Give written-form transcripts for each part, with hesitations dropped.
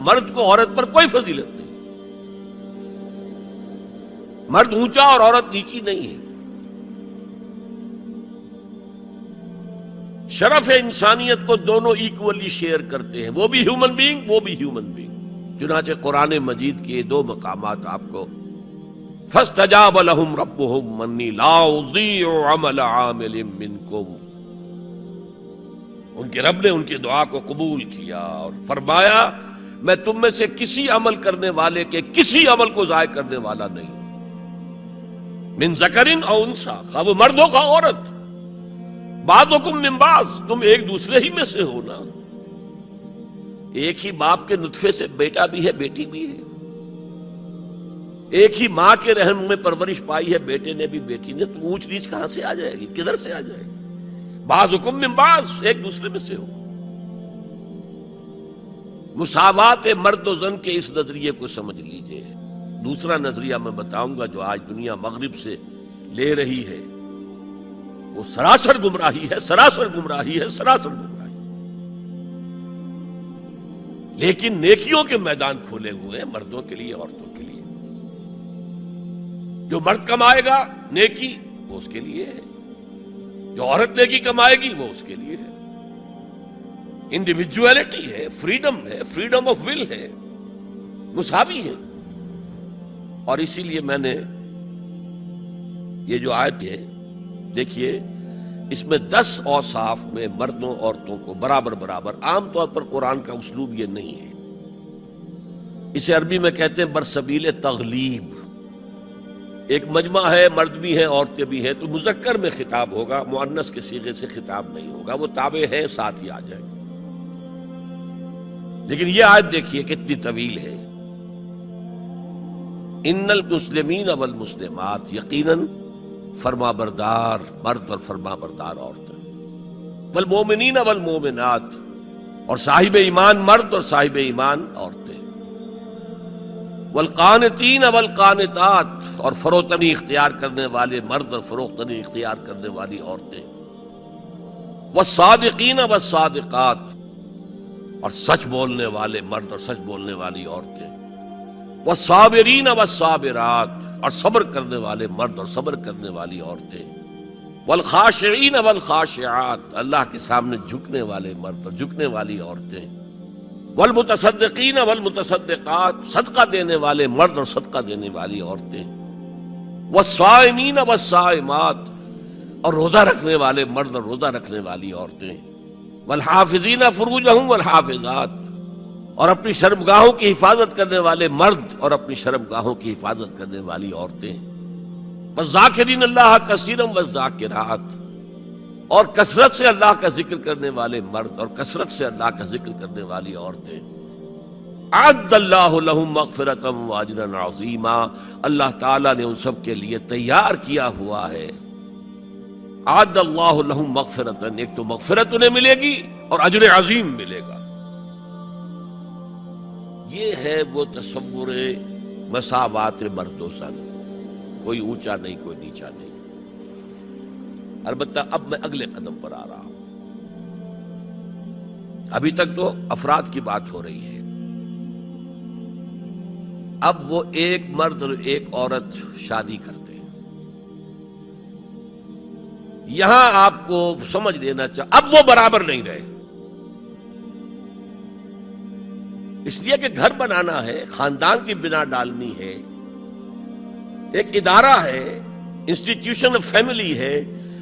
مرد کو عورت پر کوئی فضیلت نہیں. مرد اونچا اور عورت نیچی نہیں ہے. شرف انسانیت کو دونوں ایکولی شیئر کرتے ہیں، وہ بھی ہیومن بینگ، وہ بھی ہیومن بینگ. چنانچہ قرآن مجید کے دو مقامات آپ کو فَاسْتَجَابَ لَهُمْ رَبُّهُمْ أَنِّي لَا أُضِيعُ عَمَلَ عَامِلٍ مِّنكُمْ، ان کے رب نے ان کی دعا کو قبول کیا اور فرمایا میں تم میں سے کسی عمل کرنے والے کے کسی عمل کو ضائع کرنے والا نہیں ہوں. من ذکرن او انثیٰ، خواہ وہ مرد ہو خواہ عورت. بعضکم من بعض، تم ایک دوسرے ہی میں سے ہو نا. ایک ہی باپ کے نطفے سے بیٹا بھی ہے بیٹی بھی ہے. ایک ہی ماں کے رحم میں پرورش پائی ہے بیٹے نے بھی بیٹی نے. تو اونچ نیچ کہاں سے آ جائے گی؟ کدھر سے آ جائے گی؟ بعضکم من بعض، ایک دوسرے میں سے ہو. مساوات مرد و زن کے اس نظریے کو سمجھ لیجئے. دوسرا نظریہ میں بتاؤں گا جو آج دنیا مغرب سے لے رہی ہے، وہ سراسر گمراہی ہے، سراسر گمراہی ہے، سراسر گمراہی. لیکن نیکیوں کے میدان کھولے ہوئے ہیں مردوں کے لیے عورتوں کے لیے. جو مرد کمائے گا نیکی وہ اس کے لیے ہے، جو عورت نیکی کمائے گی وہ اس کے لیے ہے. انڈیویجویلٹی ہے، فریڈم ہے، فریڈم آف ول ہے، مساوی ہے. اور اسی لیے میں نے یہ جو آیت ہے دیکھیے، اس میں 10 اوصاف میں مردوں عورتوں کو برابر برابر. عام طور پر قرآن کا اسلوب یہ نہیں ہے. اسے عربی میں کہتے ہیں برسبیل تغلیب. ایک مجمع ہے، مرد بھی ہیں عورتیں بھی ہیں، تو مذکر میں خطاب ہوگا، مؤنث کے صیغے سے خطاب نہیں ہوگا. وہ تابع ہے، ساتھ ہی آ جائے گا. لیکن یہ آیت دیکھیے کتنی طویل ہے. ان المسلمین والمسلمات، یقیناً فرما بردار مرد اور فرما بردار عورتیں. والمومنین والمومنات، اور صاحب ایمان مرد اور صاحب ایمان عورتیں. والقانتین والقانتات، اور فروتنی اختیار کرنے والے مرد اور فروختنی اختیار کرنے والی عورتیں. والصادقین والصادقات، اور سچ بولنے والے مرد اور سچ بولنے والی عورتیں. والصابرین والصابرات، اور صبر کرنے والے مرد اور صبر کرنے والی عورتیں. والخاشعین والخاشعات، اللہ کے سامنے جھکنے والے مرد اور جھکنے والی عورتیں. والمتصدقین والمتصدقات، صدقہ دینے والے مرد اور صدقہ دینے والی عورتیں. والصائمین والصائمات، اور روزہ رکھنے والے مرد اور روزہ رکھنے والی عورتیں. والحافظین فروجہم والحافظات، اور اپنی شرمگاہوں کی حفاظت کرنے والے مرد اور اپنی شرمگاہوں کی حفاظت کرنے والی عورتیں. والذاکرین اللہ کثیرا والذاکرات، اور کثرت سے اللہ کا ذکر کرنے والے مرد اور کثرت سے اللہ کا ذکر کرنے والی عورتیں. اعد اللہ لہم مغفرۃ واجرا عظیما، اللہ تعالیٰ نے ان سب کے لیے تیار کیا ہوا ہے. اعد اللہ لہم مغفرۃ، ایک تو مغفرت انہیں ملے گی اور اجر عظیم ملے گا. یہ ہے وہ تصور مساوات مرد و زن، کوئی اونچا نہیں کوئی نیچا نہیں. البتہ اب میں اگلے قدم پر آ رہا ہوں. ابھی تک تو افراد کی بات ہو رہی ہے. اب وہ ایک مرد اور ایک عورت شادی کرتے ہیں. یہاں آپ کو سمجھ لینا چاہیے اب وہ برابر نہیں رہے. اس لیے کہ گھر بنانا ہے، خاندان کی بنا ڈالنی ہے، ایک ادارہ ہے، انسٹیٹیوشن آف فیملی ہے،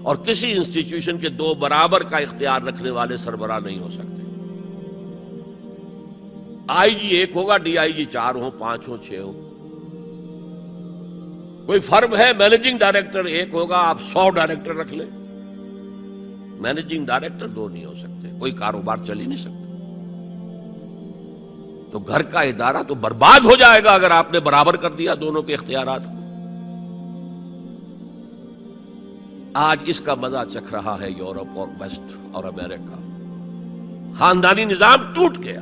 اور کسی انسٹیٹیوشن کے دو برابر کا اختیار رکھنے والے سربراہ نہیں ہو سکتے. آئی جی ایک ہوگا، ڈی آئی جی 4 ہوں، 5 ہوں، 6 ہوں. کوئی فرم ہے، مینیجنگ ڈائریکٹر ایک ہوگا، آپ 100 ڈائریکٹر رکھ لیں. مینیجنگ ڈائریکٹر 2 نہیں ہو سکتے، کوئی کاروبار چل ہی نہیں سکتا. تو گھر کا ادارہ تو برباد ہو جائے گا اگر آپ نے برابر کر دیا دونوں کے اختیارات کو. آج اس کا مزہ چکھ رہا ہے یورپ اور ویسٹ اور امریکہ. خاندانی نظام ٹوٹ گیا.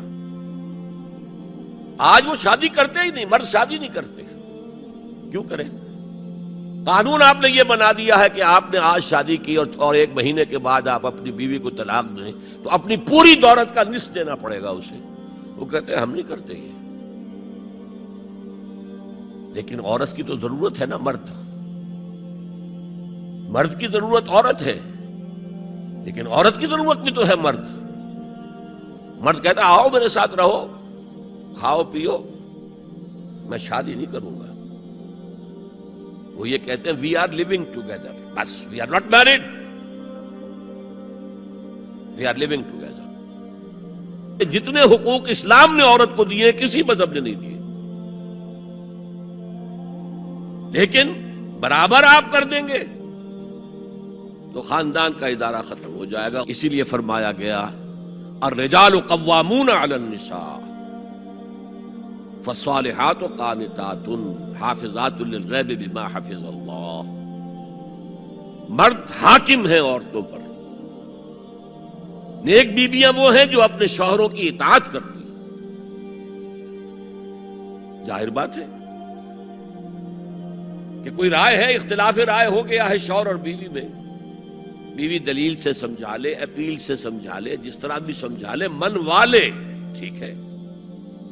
آج وہ شادی کرتے ہی نہیں، مرد شادی نہیں کرتے. کیوں کریں؟ قانون آپ نے یہ بنا دیا ہے کہ آپ نے آج شادی کی اور 1 مہینے کے بعد آپ اپنی بیوی کو طلاق دیں تو اپنی پوری دولت کا نصف دینا پڑے گا اسے. وہ کہتے ہیں ہم نہیں کرتے یہ. لیکن عورت کی تو ضرورت ہے نا، مرد کی ضرورت عورت ہے، لیکن عورت کی ضرورت بھی تو ہے مرد. مرد کہتا ہے آؤ میرے ساتھ رہو، کھاؤ پیو، میں شادی نہیں کروں گا. وہ یہ کہتے ہیں وی آر لیونگ ٹوگیدر، بس we are not married, we are living together. جتنے حقوق اسلام نے عورت کو دیے کسی مذہب نے نہیں دیے، لیکن برابر آپ کر دیں گے تو خاندان کا ادارہ ختم ہو جائے گا. اسی لیے فرمایا گیا الرجال قوامون علی النساء فالصالحات قانتات حافظات للغیب بما حفظ اللہ. مرد حاکم ہیں عورتوں پر، نیک بیویاں وہ ہیں جو اپنے شوہروں کی اطاعت کرتی ہیں. ظاہر بات ہے کہ کوئی رائے ہے، اختلاف رائے ہو گیا ہے شوہر اور بیوی میں، بیوی دلیل سے سمجھا لے، اپیل سے سمجھا لے، جس طرح بھی سمجھا لے، منوا لے، ٹھیک ہے،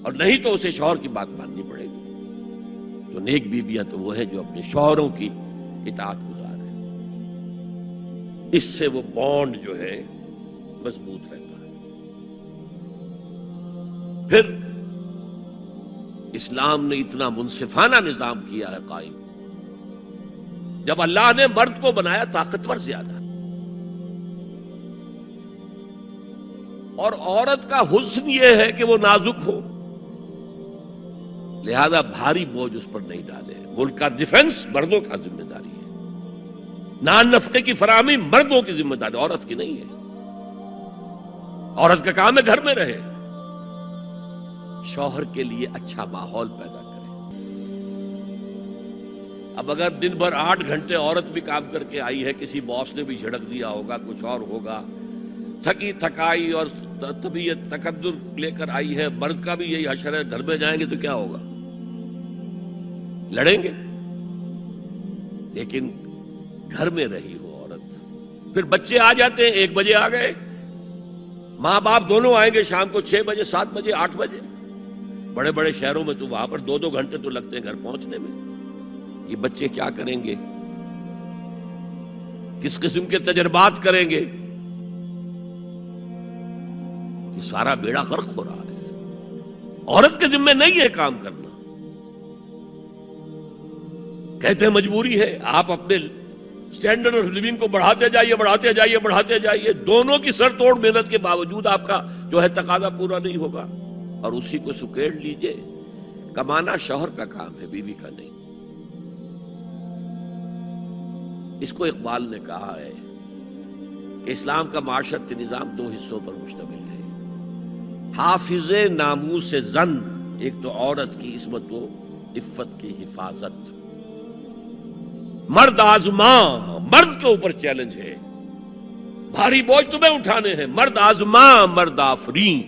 اور نہیں تو اسے شوہر کی بات ماننی پڑے گی. تو نیک بیویاں تو وہ ہیں جو اپنے شوہروں کی اطاعت گزار ہیں. اس سے وہ بانڈ جو ہے مضبوط رہتا ہے. پھر اسلام نے اتنا منصفانہ نظام کیا ہے قائم. جب اللہ نے مرد کو بنایا طاقتور زیادہ، اور عورت کا حسن یہ ہے کہ وہ نازک ہو، لہذا بھاری بوجھ اس پر نہیں ڈالے. ملک کا ڈیفنس مردوں کا ذمہ داری ہے، نان نفقے کی فراہمی مردوں کی ذمہ داری، عورت کی نہیں ہے. عورت کا کام ہے گھر میں رہے، شوہر کے لیے اچھا ماحول پیدا کرے. اب اگر دن بھر 8 گھنٹے عورت بھی کام کر کے آئی ہے، کسی باس نے بھی جھڑک دیا ہوگا، کچھ اور ہوگا، تھکی تھکائی اور طبیعت تقدر لے کر آئی ہے، مرد کا بھی یہی حشر ہے، گھر میں جائیں گے تو کیا ہوگا؟ لڑیں گے. لیکن گھر میں رہی ہو عورت، پھر بچے آ جاتے ہیں، 1 بجے آ گئے، ماں باپ دونوں آئیں گے شام کو 6 بجے 7 بجے 8 بجے. بڑے بڑے شہروں میں تو وہاں پر 2-2 گھنٹے تو لگتے ہیں گھر پہنچنے میں. یہ بچے کیا کریں گے؟ کس قسم کے تجربات کریں گے؟ یہ سارا بیڑا غرق ہو رہا ہے. عورت کے ذمہ نہیں ہے کام کرنا. کہتے ہیں مجبوری ہے، آپ اپنے سٹینڈرڈ آف لیونگ کو بڑھاتے جائیے بڑھاتے جائیے بڑھاتے جائیے، دونوں کی سر توڑ محنت کے باوجود آپ کا جو ہے تقاضا پورا نہیں ہوگا، اور اسی کو سکیڑ لیجئے. کمانا شوہر کا کام ہے، بیوی کا نہیں. اس کو اقبال نے کہا ہے کہ اسلام کا معاشرتی نظام 2 حصوں پر مشتمل ہے. حافظ ناموس زن، ایک تو عورت کی عصمت و عفت کی حفاظت. مرد آزماں، مرد کے اوپر چیلنج ہے، بھاری بوجھ تمہیں اٹھانے ہیں. مرد آزماں مرد آفرین،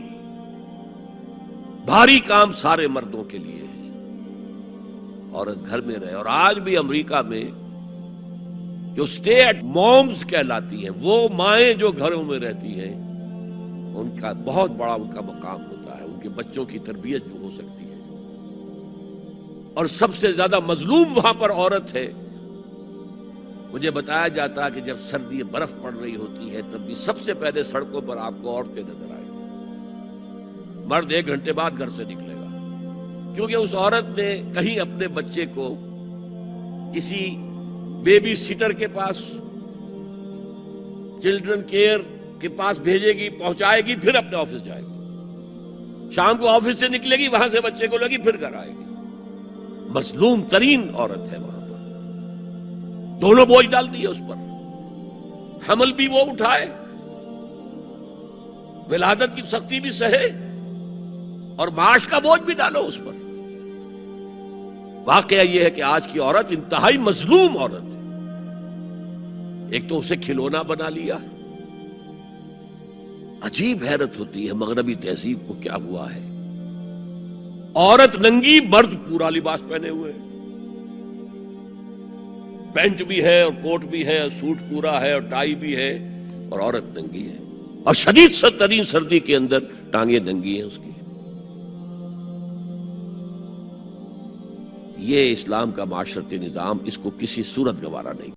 بھاری کام سارے مردوں کے لیے ہے. عورت گھر میں رہے. اور آج بھی امریکہ میں جو سٹے ایٹ مومز کہلاتی ہیں، وہ مائیں جو گھروں میں رہتی ہیں، ان کا بہت بڑا ان کا مقام ہوتا ہے. ان کے بچوں کی تربیت جو ہو سکتی ہے. اور سب سے زیادہ مظلوم وہاں پر عورت ہے. مجھے بتایا جاتا ہے کہ جب سردی برف پڑ رہی ہوتی ہے تب بھی سب سے پہلے سڑکوں پر آپ کو عورتیں نظر آئیں گی. مرد 1 گھنٹے بعد گھر سے نکلے گا، کیونکہ اس عورت نے کہیں اپنے بچے کو کسی بیبی سیٹر کے پاس، چلڈرن کیئر کے پاس بھیجے گی، پہنچائے گی، پھر اپنے آفس جائے گی. شام کو آفس سے نکلے گی، وہاں سے بچے کو لگی، پھر گھر آئے گی. مظلوم ترین عورت ہے وہاں پر. دونوں بوجھ ڈال دیے اس پر. حمل بھی وہ اٹھائے، ولادت کی سختی بھی سہے، اور معاش کا بوجھ بھی ڈالو اس پر. واقعہ یہ ہے کہ آج کی عورت انتہائی مظلوم عورت ہے. ایک تو اسے کھلونا بنا لیا. عجیب حیرت ہوتی ہے مغربی تہذیب کو کیا ہوا ہے. عورت ننگی، مرد پورا لباس پہنے ہوئے، پینٹ بھی ہے اور کوٹ بھی ہے اور سوٹ پورا ہے اور ٹائی بھی ہے، اور عورت ننگی ہے. اور شدید ترین سردی کے اندر ٹانگیں ننگی ہیں اس کی. یہ اسلام کا معاشرتی نظام اس کو کسی صورت گوارا نہیں۔